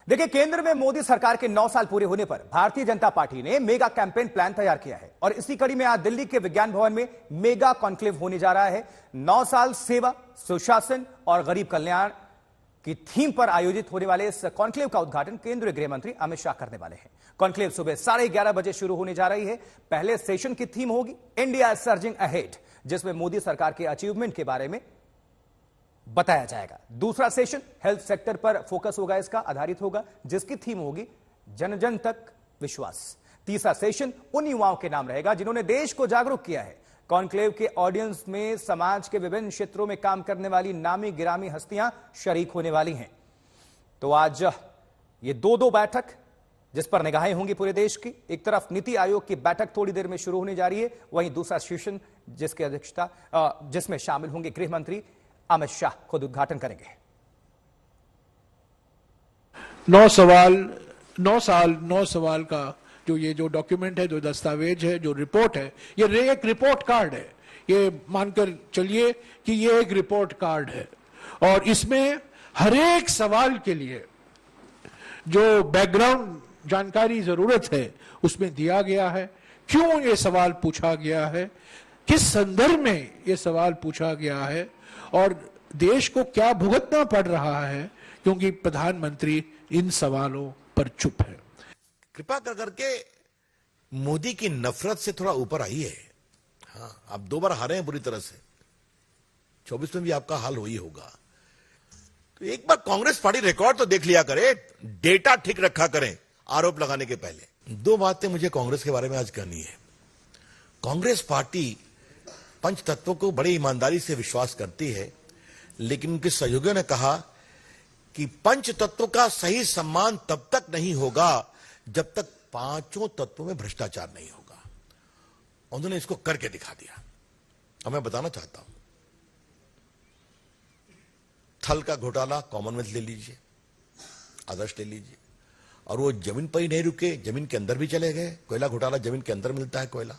देखिए, केंद्र में मोदी सरकार के 9 साल पूरे होने पर भारतीय जनता पार्टी ने मेगा कैंपेन प्लान तैयार किया है और इसी कड़ी में आज दिल्ली के विज्ञान भवन में मेगा कॉन्क्लेव होने जा रहा है। 9 साल सेवा, सुशासन और गरीब कल्याण की थीम पर आयोजित होने वाले इस कॉन्क्लेव का उद्घाटन केंद्रीय गृह मंत्री अमित शाह करने वाले हैं। कॉन्क्लेव सुबह 11:30 बजे शुरू होने जा रही है। पहले सेशन की थीम होगी इंडिया सर्जिंग अहेड, जिसमें मोदी सरकार के अचीवमेंट के बारे में बताया जाएगा। दूसरा सेशन हेल्थ सेक्टर पर फोकस होगा, इसका आधारित होगा, जिसकी थीम होगी जन जन तक विश्वास। तीसरा सेशन उन युवाओं के नाम रहेगा जिन्होंने देश को जागरूक किया है। कॉन्क्लेव के ऑडियंस में समाज के विभिन्न क्षेत्रों में काम करने वाली नामी गिरामी हस्तियां शरीक होने वाली हैं। तो आज ये दो बैठक जिस पर निगाहें होंगी पूरे देश की। एक तरफ नीति आयोग की बैठक थोड़ी देर में शुरू होने जा रही है, वहीं दूसरा सेशन जिसकी अध्यक्षता जिसमें शामिल होंगे गृह मंत्री अमित शाह खुद उद्घाटन करेंगे। 9 सवाल का जो डॉक्यूमेंट है, जो दस्तावेज है, जो रिपोर्ट है, ये एक रिपोर्ट कार्ड है। ये मानकर चलिए कि ये एक रिपोर्ट कार्ड है और इसमें हर एक सवाल के लिए जो बैकग्राउंड जानकारी जरूरत है उसमें दिया गया है। क्यों ये सवाल पूछा गया है, किस संदर्भ में ये सवाल पूछा गया है और देश को क्या भुगतना पड़ रहा है, क्योंकि प्रधानमंत्री इन सवालों पर चुप है। कृपा कर करके मोदी की नफरत से थोड़ा ऊपर आई है। हाँ, आप 2 बार हारे हैं बुरी तरह से, 24 में भी आपका हाल हो ही होगा। तो एक बार कांग्रेस पार्टी रिकॉर्ड तो देख लिया करे, डेटा ठीक रखा करें आरोप लगाने के पहले। 2 बातें मुझे कांग्रेस के बारे में आज करनी है। कांग्रेस पार्टी पंच तत्वों को बड़ी ईमानदारी से विश्वास करती है, लेकिन उनके सहयोगियों ने कहा कि पंच तत्व का सही सम्मान तब तक नहीं होगा जब तक 5 तत्वों में भ्रष्टाचार नहीं होगा। उन्होंने इसको करके दिखा दिया। अब मैं बताना चाहता हूं, थल का घोटाला कॉमनवेल्थ ले लीजिए, आदर्श ले लीजिए, और वो जमीन पर ही नहीं रुके, जमीन के अंदर भी चले गए। कोयला घोटाला जमीन के अंदर मिलता है कोयला,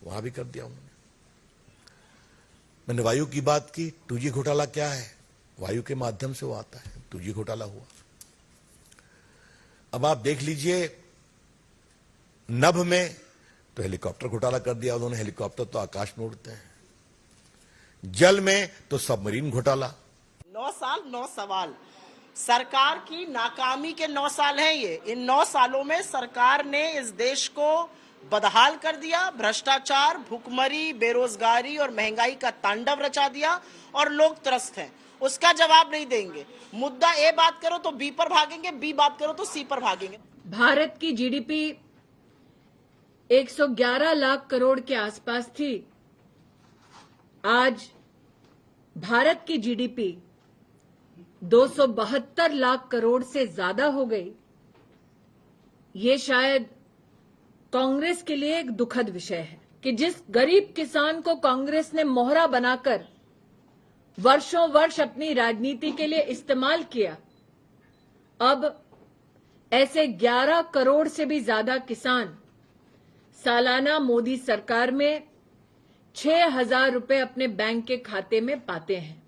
वहां भी कर दिया उन्होंने। मैंने वायु की बात की, 2G घोटाला क्या है, वायु के माध्यम से वो आता है, 2G घोटाला हुआ। अब आप देख लीजिए नभ में तो हेलीकॉप्टर घोटाला कर दिया उन्होंने, हेलीकॉप्टर तो आकाश में उड़ते हैं। जल में तो सबमरीन घोटाला। 9 साल 9 सवाल, सरकार की नाकामी के 9 साल हैं ये। इन 9 सालों में सरकार ने इस देश को बदहाल कर दिया, भ्रष्टाचार, भुखमरी, बेरोजगारी और महंगाई का तांडव रचा दिया और लोग त्रस्त हैं। उसका जवाब नहीं देंगे। मुद्दा ए बात करो तो बी पर भागेंगे, बी बात करो तो सी पर भागेंगे। भारत की जीडीपी 111 लाख करोड़ के आसपास थी। आज भारत की जीडीपी 272 लाख करोड़ से ज्यादा हो गई। ये शायद कांग्रेस के लिए एक दुखद विषय है कि जिस गरीब किसान को कांग्रेस ने मोहरा बनाकर वर्षों वर्ष अपनी राजनीति के लिए इस्तेमाल किया, अब ऐसे 11 करोड़ से भी ज्यादा किसान सालाना मोदी सरकार में 6,000 रुपए अपने बैंक के खाते में पाते हैं।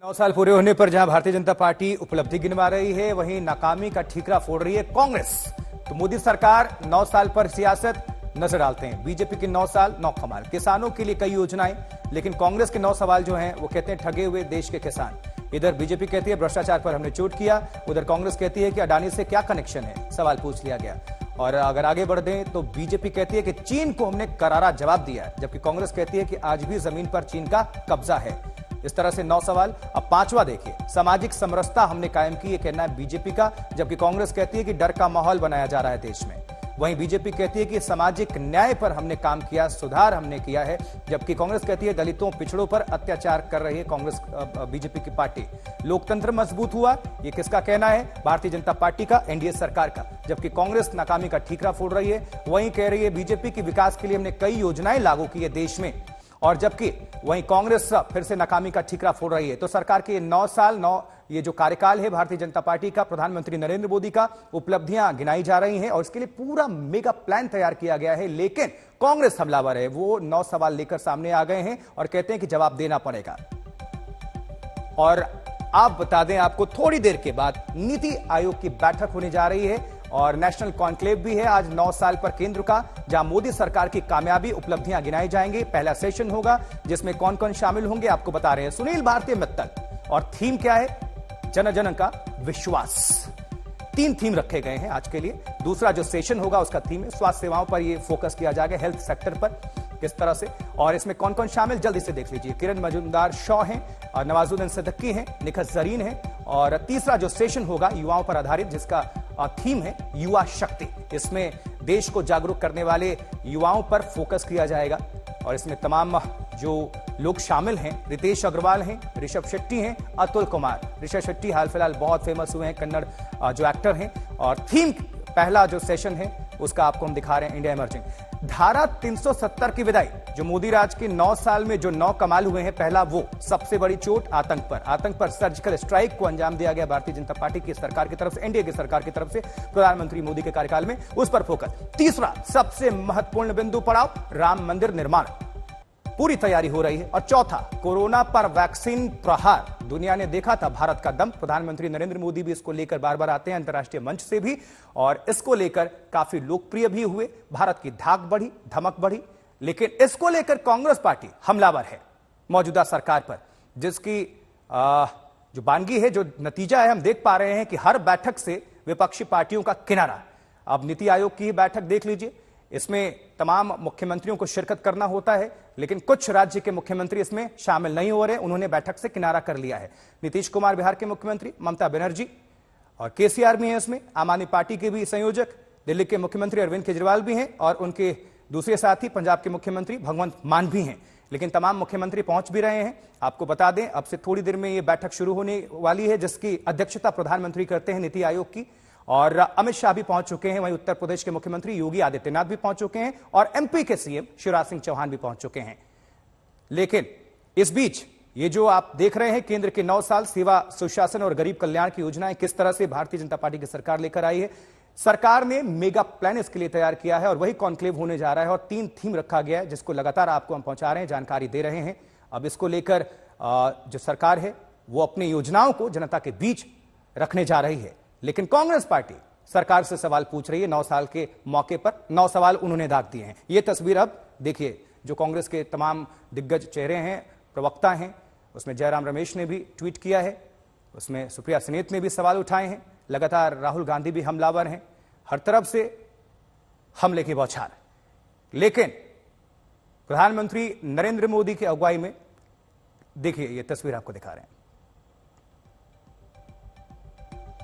9 साल पूरे होने पर जहां भारतीय जनता पार्टी उपलब्धि गिनवा रही है, वहीं नाकामी का ठीकरा फोड़ रही है कांग्रेस। तो मोदी सरकार 9 साल पर सियासत नजर डालते हैं। बीजेपी के 9 साल 9 कमाल, किसानों के लिए कई योजनाएं, लेकिन कांग्रेस के 9 सवाल जो हैं वो कहते हैं ठगे हुए देश के किसान। इधर बीजेपी कहती है भ्रष्टाचार पर हमने चोट किया, उधर कांग्रेस कहती है कि अडानी से क्या कनेक्शन है, सवाल पूछ लिया गया। और अगर आगे बढ़ दें तो बीजेपी कहती है कि चीन को हमने करारा जवाब दिया है, जबकि कांग्रेस कहती है कि आज भी जमीन पर चीन का कब्जा है। इस तरह से 9 सवाल। अब 5वां देखिए, सामाजिक समरसता हमने कायम की, ये कहना है बीजेपी का, जबकि कांग्रेस कहती है कि डर का माहौल बनाया जा रहा है देश में। वहीं बीजेपी कहती है कि सामाजिक न्याय पर हमने काम किया, सुधार हमने किया है, जबकि कांग्रेस कहती है दलितों, पिछड़ों पर अत्याचार कर रही है कांग्रेस बीजेपी की पार्टी। लोकतंत्र मजबूत हुआ, ये किसका कहना है? भारतीय जनता पार्टी का, एनडीए सरकार का, जबकि कांग्रेस नाकामी का ठीकरा फोड़ रही है। वहीं कह रही है बीजेपी की विकास के लिए हमने कई योजनाएं लागू की है देश में, और जबकि वहीं कांग्रेस फिर से नाकामी का ठीकरा फोड़ रही है। तो सरकार के 9 साल 9 ये जो कार्यकाल है भारतीय जनता पार्टी का, प्रधानमंत्री नरेंद्र मोदी का, उपलब्धियां गिनाई जा रही हैं और इसके लिए पूरा मेगा प्लान तैयार किया गया है। लेकिन कांग्रेस हमलावर है, वो 9 सवाल लेकर सामने आ गए हैं और कहते हैं कि जवाब देना पड़ेगा। और आप बता दें, आपको थोड़ी देर के बाद नीति आयोग की बैठक होने जा रही है और नेशनल कॉन्क्लेव भी है आज 9 साल पर केंद्र का, जहां मोदी सरकार की कामयाबी उपलब्धियां गिनाई जाएंगी। पहला सेशन होगा जिसमें कौन कौन शामिल होंगे आपको बता रहे हैं सुनील भारती मित्तल। और थीम क्या है? जन जन का विश्वास। 3 थीम रखे गए हैं आज के लिए। दूसरा जो सेशन होगा उसका थीम है स्वास्थ्य सेवाओं पर, यह फोकस किया जाएगा, हेल्थ सेक्टर पर किस तरह से। और इसमें कौन कौन शामिल जल्दी से देख लीजिए। किरण मजूमदार शॉ हैं और नवाजुद्दीन सिद्दीकी हैं, निखत जरीन हैं। और तीसरा जो सेशन होगा युवाओं पर आधारित, जिसका थीम है युवा शक्ति। इसमें देश को जागरूक करने वाले युवाओं पर फोकस किया जाएगा और इसमें तमाम जो लोग शामिल हैं, रितेश अग्रवाल हैं, ऋषभ शेट्टी हैं, अतुल कुमार। ऋषभ शेट्टी हाल फिलहाल बहुत फेमस हुए हैं, कन्नड़ जो एक्टर हैं। और थीम पहला जो सेशन है उसका आपको हम दिखा रहे हैं, इंडिया इमर्जिंग। धारा 370 की विदाई, जो मोदी राज के 9 साल में जो 9 कमाल हुए हैं, पहला वो सबसे बड़ी चोट आतंक पर सर्जिकल स्ट्राइक को अंजाम दिया गया भारतीय जनता पार्टी की सरकार की तरफ से, एनडीए की सरकार की तरफ से, प्रधानमंत्री मोदी के कार्यकाल में, उस पर फोकस। तीसरा सबसे महत्वपूर्ण बिंदु पड़ाव, राम मंदिर निर्माण, पूरी तैयारी हो रही है। और चौथा, कोरोना पर वैक्सीन प्रहार, दुनिया ने देखा था भारत का दम। प्रधानमंत्री नरेंद्र मोदी भी इसको लेकर बार बार आते हैं अंतर्राष्ट्रीय मंच से भी, और इसको लेकर काफी लोकप्रिय भी हुए। भारत की धाक बढ़ी, धमक बढ़ी, लेकिन इसको लेकर कांग्रेस पार्टी हमलावर है मौजूदा सरकार पर, जिसकी जो बानगी है, जो नतीजा है, हम देख पा रहे हैं कि हर बैठक से विपक्षी पार्टियों का किनारा। अब नीति आयोग की ही बैठक देख लीजिए, इसमें तमाम मुख्यमंत्रियों को शिरकत करना होता है, लेकिन कुछ राज्य के मुख्यमंत्री इसमें शामिल नहीं हो रहे, उन्होंने बैठक से किनारा कर लिया है। नीतीश कुमार बिहार के मुख्यमंत्री, ममता बनर्जी और केसीआर भी हैं इसमें, आम आदमी पार्टी के भी संयोजक, दिल्ली के मुख्यमंत्री अरविंद केजरीवाल भी हैं और उनके दूसरे साथी पंजाब के मुख्यमंत्री भगवंत मान भी हैं। लेकिन तमाम मुख्यमंत्री पहुंच भी रहे हैं। आपको बता दें, अब से थोड़ी देर में यह बैठक शुरू होने वाली है, जिसकी अध्यक्षता प्रधानमंत्री करते हैं नीति आयोग की। और अमित शाह भी पहुंच चुके हैं, वहीं उत्तर प्रदेश के मुख्यमंत्री योगी आदित्यनाथ भी पहुंच चुके हैं और एमपी के सीएम शिवराज सिंह चौहान भी पहुंच चुके हैं। लेकिन इस बीच ये जो आप देख रहे हैं, केंद्र के 9 साल सेवा, सुशासन और गरीब कल्याण की योजनाएं किस तरह से भारतीय जनता पार्टी की सरकार लेकर आई है। सरकार ने मेगा प्लान इसके लिए तैयार किया है और वही कॉन्क्लेव होने जा रहा है और 3 थीम रखा गया है, जिसको लगातार आपको हम पहुंचा रहे हैं, जानकारी दे रहे हैं। अब इसको लेकर जो सरकार है वो अपनी योजनाओं को जनता के बीच रखने जा रही है। लेकिन कांग्रेस पार्टी सरकार से सवाल पूछ रही है। 9 साल के मौके पर 9 सवाल उन्होंने दाग दिए हैं। यह तस्वीर अब देखिए, जो कांग्रेस के तमाम दिग्गज चेहरे हैं, प्रवक्ता हैं, उसमें जयराम रमेश ने भी ट्वीट किया है, उसमें सुप्रिया सिनेत ने भी सवाल उठाए हैं, लगातार राहुल गांधी भी हमलावर हैं, हर तरफ से हमले की बौछार। लेकिन प्रधानमंत्री नरेंद्र मोदी की अगुवाई में देखिए, यह तस्वीर आपको दिखा रहे हैं।